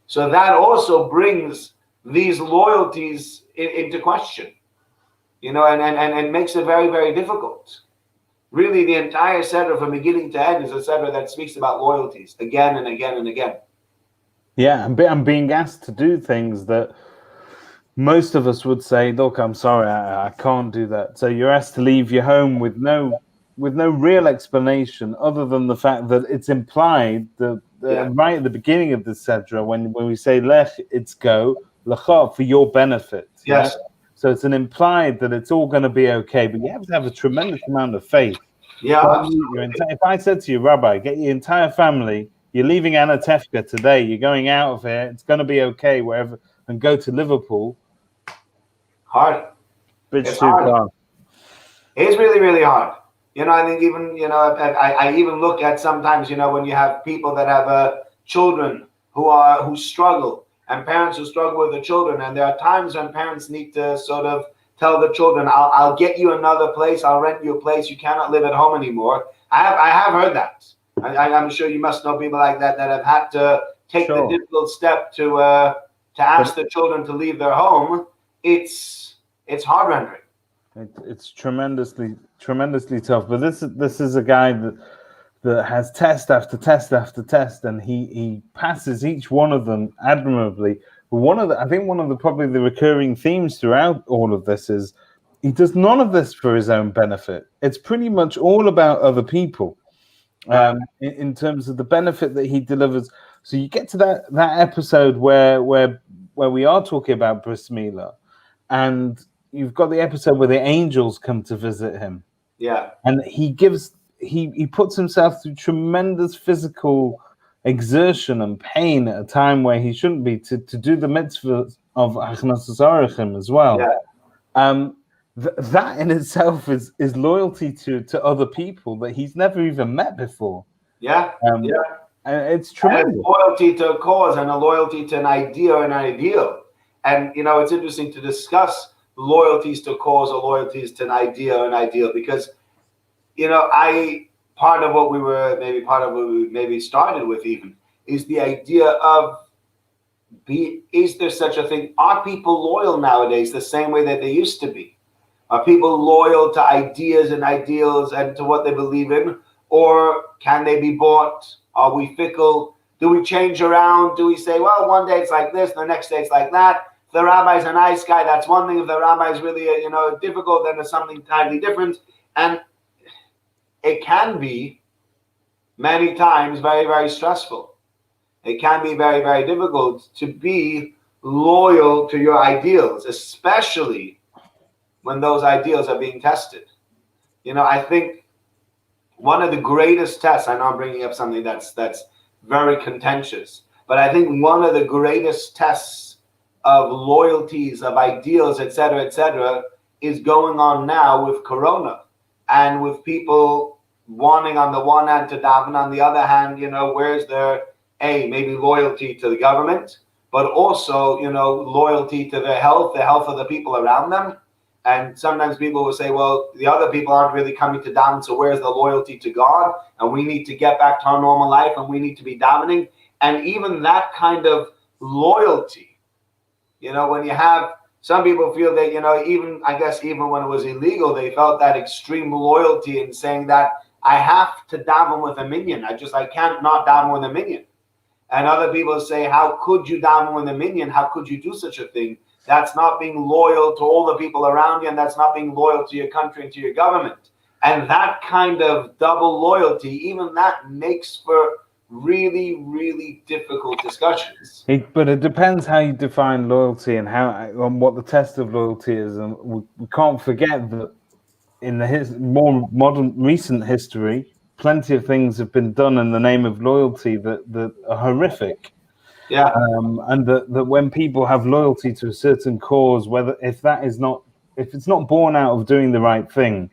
So that also brings these loyalties into question, and makes it very, very difficult. Really, the entire Seder from beginning to end is a Seder that speaks about loyalties again and again and again. Yeah, and being asked to do things that most of us would say, look, I'm sorry, I can't do that. So you're asked to leave your home with no real explanation other than the fact that it's implied that right at the beginning of the Sedra, when we say Lech, it's go, Lecha, for your benefit. Yes. Yeah? So it's an implied that it's all going to be okay, but you have to have a tremendous amount of faith. Yeah. If I said to you, Rabbi, get your entire family, you're leaving Anatevka today, you're going out of here, it's going to be okay wherever, and go to Liverpool. Hard. It's too hard. It's really, really hard. I think even, I even look at sometimes, when you have people that have children who struggle, and parents who struggle with the children, and there are times when parents need to sort of tell the children, I'll get you another place, I'll rent you a place, you cannot live at home anymore. I have heard that. I'm sure you must know people like that have had to take the difficult step to ask the children to leave their home. It's heart-rending. It's tremendously tough. But this is a guy that has test after test after test, and he passes each one of them admirably. But I think one of the probably the recurring themes throughout all of this is he does none of this for his own benefit. It's pretty much all about other people, in terms of the benefit that he delivers. So you get to that episode where we are talking about Bris Milah, and you've got the episode where the angels come to visit him. Yeah. And he puts himself through tremendous physical exertion and pain at a time where he shouldn't be to do the mitzvah of Achnasas Orachim as well. Yeah. That in itself is loyalty to other people that he's never even met before. Yeah. And it's tremendous. And loyalty to a cause and a loyalty to an idea or an ideal. And it's interesting to discuss loyalties to a cause or loyalties to an idea or an ideal, because part of what we maybe started with even is the idea of is there such a thing? Are people loyal nowadays the same way that they used to be? Are people loyal to ideas and ideals and to what they believe in? Or can they be bought? Are we fickle? Do we change around? Do we say, well, one day it's like this, the next day it's like that? If the rabbi's a nice guy, that's one thing. If the rabbi's really, difficult, then there's something entirely different. And it can be many times very, very stressful. It can be very, very difficult to be loyal to your ideals, especially when those ideals are being tested. I think one of the greatest tests, I know I'm bringing up something that's very contentious, but I think one of the greatest tests of loyalties, of ideals, et cetera, is going on now with Corona, and with people wanting on the one hand to daven, on the other hand, where's their maybe loyalty to the government, but also, loyalty to the health of the people around them. And sometimes people will say, well, the other people aren't really coming to daven, so where's the loyalty to God? And we need to get back to our normal life, and we need to be davening. And even that kind of loyalty, when you have some people feel that, even when it was illegal, they felt that extreme loyalty in saying that I have to daven with a minyan. I can't not daven with a minyan. And other people say, how could you daven with a minyan? How could you do such a thing? That's not being loyal to all the people around you, and that's not being loyal to your country and to your government. And that kind of double loyalty, even that makes for really, really difficult discussions. But it depends how you define loyalty and what the test of loyalty is. And we can't forget that in the more modern, recent history, plenty of things have been done in the name of loyalty that are horrific. Yeah. And that when people have loyalty to a certain cause, if it's not born out of doing the right thing,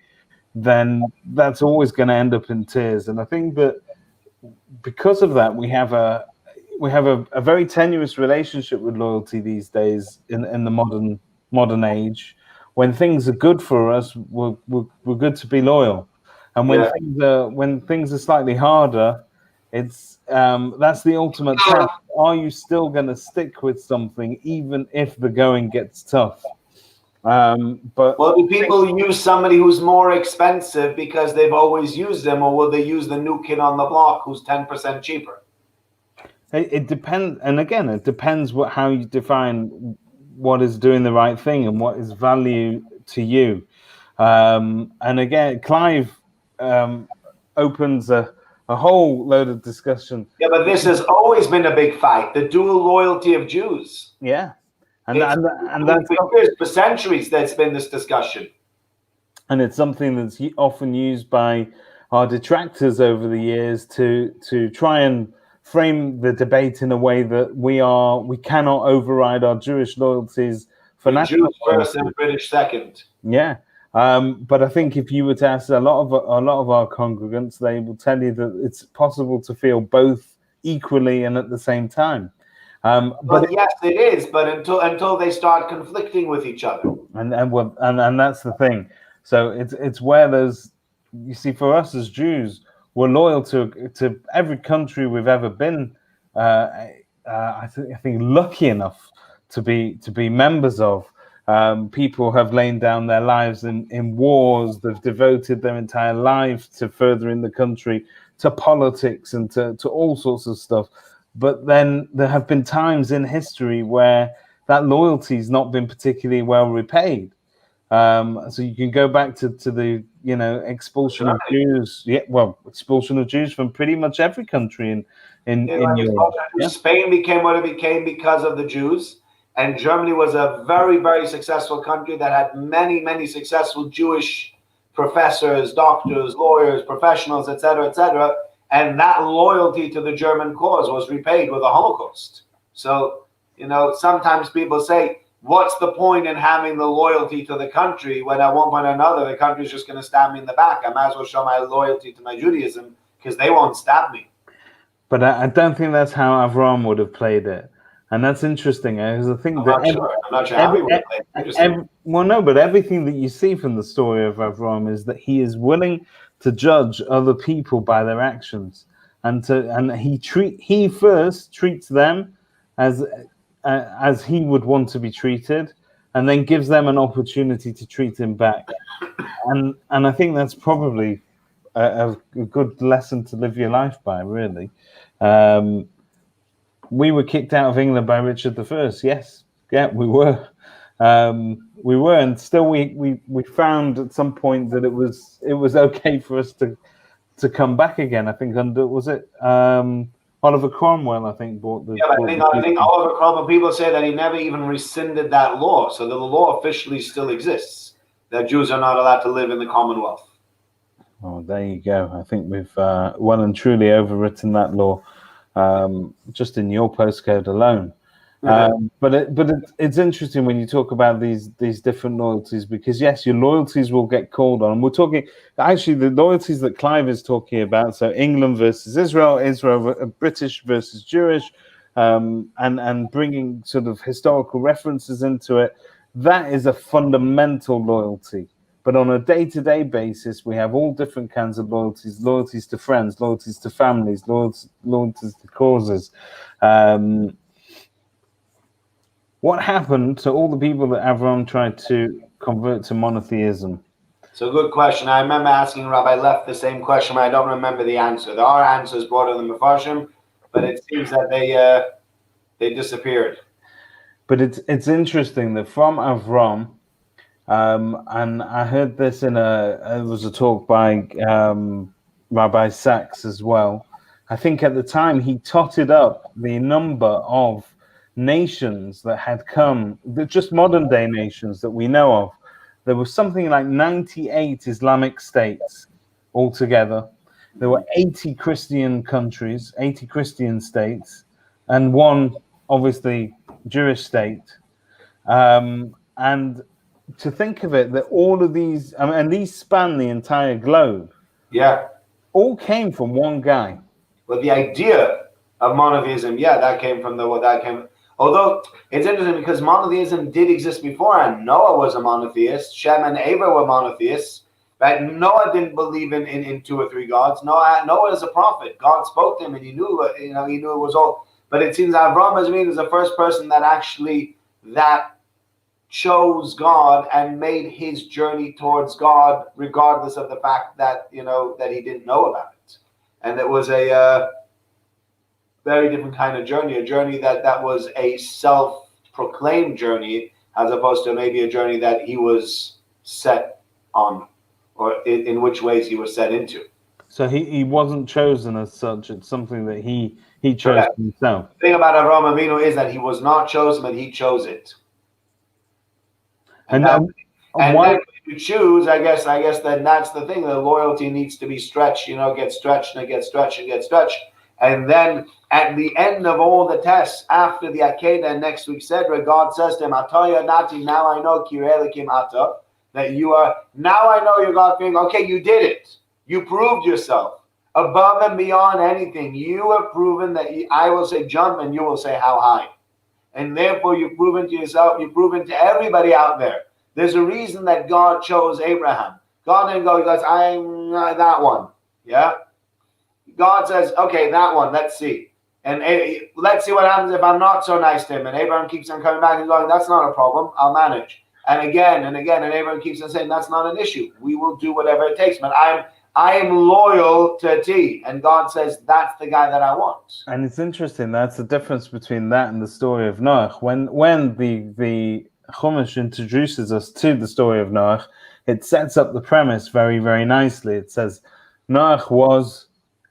then that's always going to end up in tears. And I think that because of that, we have a very tenuous relationship with loyalty these days in the modern age. When things are good for us, we're good to be loyal, and Yeah. when things are slightly harder, it's that's the ultimate test. Are you still going to stick with something even if the going gets tough? But Well, do people use somebody who's more expensive because they've always used them, or will they use the new kid on the block who's 10% cheaper? it depends, and again, it depends how you define what is doing the right thing and what is value to you. And again, Clive opens a whole load of discussion. Yeah, but this has always been a big fight: the dual loyalty of Jews. Yeah, and It's that's for years, for centuries, that's been this discussion. and it's something that's often used by our detractors over the years to try and frame the debate in a way that we cannot override our Jewish loyalties for With national Jews first loyalty. and British second. Yeah. But I think if you were to ask a lot of our congregants, they will tell you that it's possible to feel both equally and at the same time. But yes, it is. But until they start conflicting with each other, and that's the thing. So it's where there's, you see, for us as Jews, we're loyal to every country we've ever been. I think lucky enough to be members of. People have laid down their lives in wars. They've devoted their entire life to furthering the country, to politics, and to all sorts of stuff. But then there have been times in history where that loyalty's not been particularly well repaid. So you can go back to the expulsion of Jews. Yeah, well, expulsion of Jews from pretty much every country in Europe. Yeah. Spain became what it became because of the Jews, and Germany was a very, very successful country that had many, many successful Jewish professors, doctors, lawyers, professionals, etc., etc. And that loyalty to the German cause was repaid with the Holocaust. So, sometimes people say, what's the point in having the loyalty to the country when at one point or another the country's just going to stab me in the back? I might as well show my loyalty to my Judaism because they won't stab me. But I don't think that's how Avraham would have played it, and that's interesting. Because I think I'm not sure how he would have played it. well, no, but everything that you see from the story of Avraham is that he is willing to judge other people by their actions, and he first treats them as he would want to be treated, and then gives them an opportunity to treat him back. And I think that's probably a good lesson to live your life by, really. We were kicked out of England by Richard I. Yes, yeah, we were. And still we found at some point that it was okay for us to come back again. I think under, was it Oliver Cromwell, I think, bought the. Yeah, I think Oliver Cromwell, people say that he never even rescinded that law, so the law officially still exists, that Jews are not allowed to live in the Commonwealth. Oh, there you go. I think we've well and truly overwritten that law, just in your postcode alone. But it's interesting when you talk about these different loyalties, because yes, your loyalties will get called on. And we're talking actually the loyalties that Clive is talking about. So England versus Israel, British versus Jewish, and bringing sort of historical references into it. That is a fundamental loyalty. But on a day-to-day basis, we have all different kinds of loyalties to friends, loyalties to families, loyalties to causes. What happened to all the people that Avraham tried to convert to monotheism? It's a good question. I remember asking Rabbi Leff the same question, but I don't remember the answer. There are answers brought in the Mefarshim, but it seems that they disappeared. But it's interesting that from Avraham, and I heard this it was a talk by Rabbi Sachs as well. I think at the time he totted up the number of nations that had come, just modern day nations that we know of. There was something like 98 Islamic states altogether. There were 80 Christian countries, 80 Christian states, and one obviously Jewish state, and to think of it that all of these, I mean, and these span the entire globe, Yeah. all came from one guy. But the idea of monotheism, that came from Although it's interesting because monotheism did exist before, and Noah was a monotheist. Shem and Ava were monotheists. Right? Noah didn't believe in two or three gods. Noah is a prophet. God spoke to him, and he knew it was all. But it seems Avraham is the first person that actually chose God and made his journey towards God, regardless of the fact that that he didn't know about it, and it was a very different kind of journey, a journey that was a self-proclaimed journey, as opposed to maybe a journey that he was set on, or in which ways he was set into. So he wasn't chosen as such. It's something that he chose himself. The thing about Avraham Avinu is that he was not chosen, but he chose it. And why? Then when you choose, I guess then that's the thing. The loyalty needs to be stretched. Get stretched and get stretched and get stretched. And then at the end of all the tests, after the Akedah and next week's Sedra, God says to him, Ataya Nati, now I know Kirelikim Ata, that you are, now I know you're God fearing. Okay, you did it. You proved yourself. Above and beyond anything, you have proven that I will say jump and you will say how high. And therefore you've proven to yourself, you've proven to everybody out there. There's a reason that God chose Abraham. God didn't go, he goes, I'm that one. Yeah? God says, okay, that one, let's see. And let's see what happens if I'm not so nice to him. And Abraham keeps on coming back and going, that's not a problem. I'll manage. And again and again. And Abraham keeps on saying, that's not an issue. We will do whatever it takes. But I am loyal to T. And God says, that's the guy that I want. And it's interesting. That's the difference between that and the story of Noah. When the Chumash introduces us to the story of Noah, it sets up the premise very, very nicely. It says, Noah was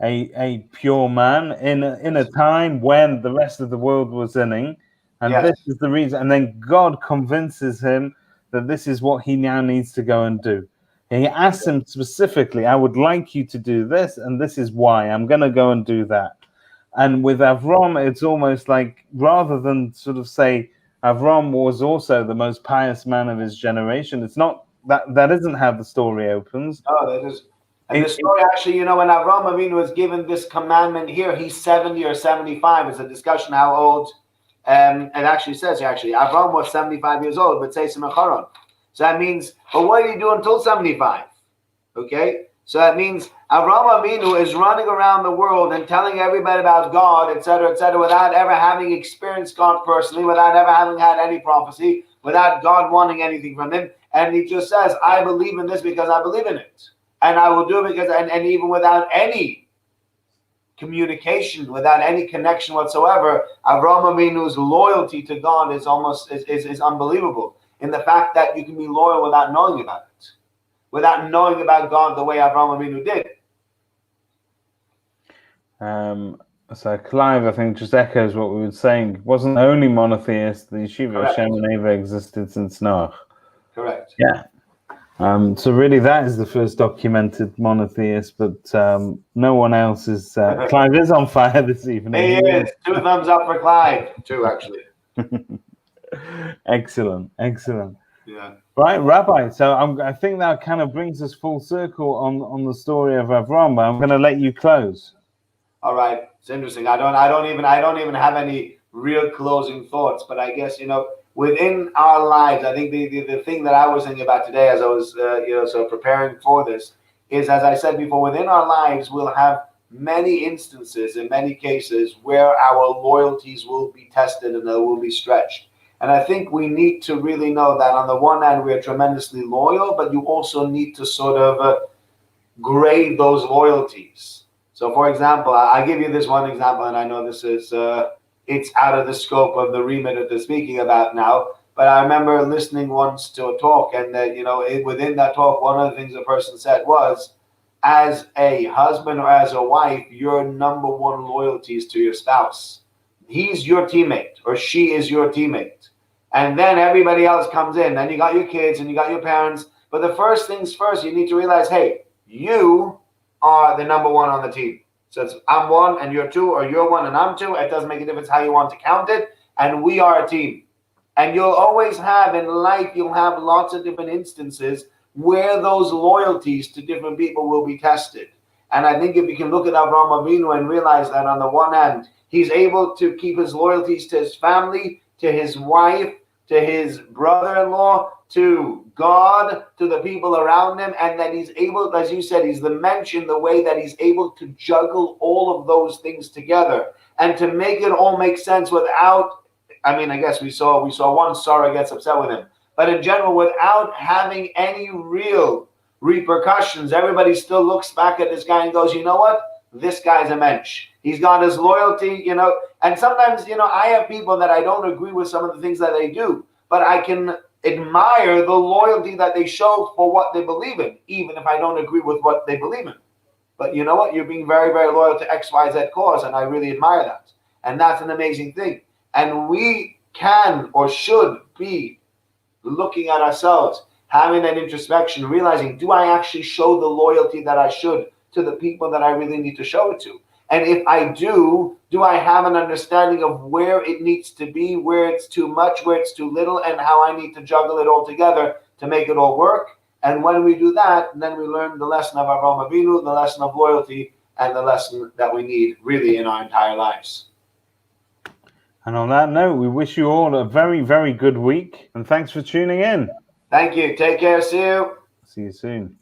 a pure man in a time when the rest of the world was sinning, and this is the reason. And then God convinces him that this is what he now needs to go and do. And he asks him specifically, I would like you to do this, and this is why I'm going to go and do that. And with Avraham, it's almost like, rather than sort of say Avraham was also the most pious man of his generation, it's not that isn't how the story opens. Oh, that is. And the story actually, when Avraham Avinu was given this commandment here, he's 70 or 75. It's a discussion how old. It actually says Avraham was 75 years old, but say Semacharon. So that means, but what did he do until 75? Okay, so that means Avraham Avinu is running around the world and telling everybody about God, etc., without ever having experienced God personally, without ever having had any prophecy, without God wanting anything from him. And he just says, I believe in this because I believe in it. And I will do it because, and even without any communication, without any connection whatsoever, Avraham Avinu's loyalty to God is unbelievable. In the fact that you can be loyal without knowing about it, without knowing about God the way Avraham Avinu did. So Clive, I think, just echoes what we were saying. It wasn't only monotheist. The Yeshiva Shem and Eva existed since Noah. Correct. Yeah. So really, that is the first documented monotheist, but no one else is. Clive is on fire this evening. He is. 2 thumbs up for Clive. 2, actually. Excellent. Yeah. Right, Rabbi. So I think that kind of brings us full circle on the story of Avraham. But I'm going to let you close. All right. It's interesting. I don't even have any real closing thoughts. But I guess within our lives, I think the thing that I was thinking about today, as I was preparing for this, is, as I said before, within our lives we'll have many instances, in many cases, where our loyalties will be tested and they will be stretched. And I think we need to really know that on the one hand, we are tremendously loyal, but you also need to sort of grade those loyalties. So, for example, I give you this one example, and I know this is it's out of the scope of the remit that they're speaking about now. But I remember listening once to a talk, and that within that talk, one of the things the person said was, as a husband or as a wife, your number one loyalty is to your spouse. He's your teammate, or she is your teammate. And then everybody else comes in. Then you got your kids and you got your parents. But the first things first, you need to realize, hey, you are the number one on the team. So it's I'm 1 and you're 2, or you're 1 and I'm 2. It doesn't make a difference how you want to count it. and we are a team. And you'll always have in life, you'll have lots of different instances where those loyalties to different people will be tested. And I think if you can look at Avraham Avinu and realize that on the one hand, he's able to keep his loyalties to his family, to his wife, to his brother-in-law, to God, to the people around him, and that he's able, as you said, he's the mention, the way that he's able to juggle all of those things together and to make it all make sense without, I mean, I guess we saw one Sarah gets upset with him, but in general, without having any real repercussions, everybody still looks back at this guy and goes, you know what? This guy's a mensch. He's got his loyalty, you know. And sometimes, you know, I have people that I don't agree with some of the things that they do, but I can admire the loyalty that they show for what they believe in, even if I don't agree with what they believe in. But you know what? You're being very, very loyal to XYZ cause, and I really admire that. And that's an amazing thing. And we can or should be looking at ourselves, having that introspection, realizing, do I actually show the loyalty that I should to the people that I really need to show it to? And if I do I have an understanding of where it needs to be, where it's too much, where it's too little, and how I need to juggle it all together to make it all work? And when we do that, then we learn the lesson of Avraham Avinu, the lesson of loyalty, and the lesson that we need really in our entire lives. And on that note, we wish you all a very, very good week. And thanks for tuning in. Thank you. Take care. See you. See you soon.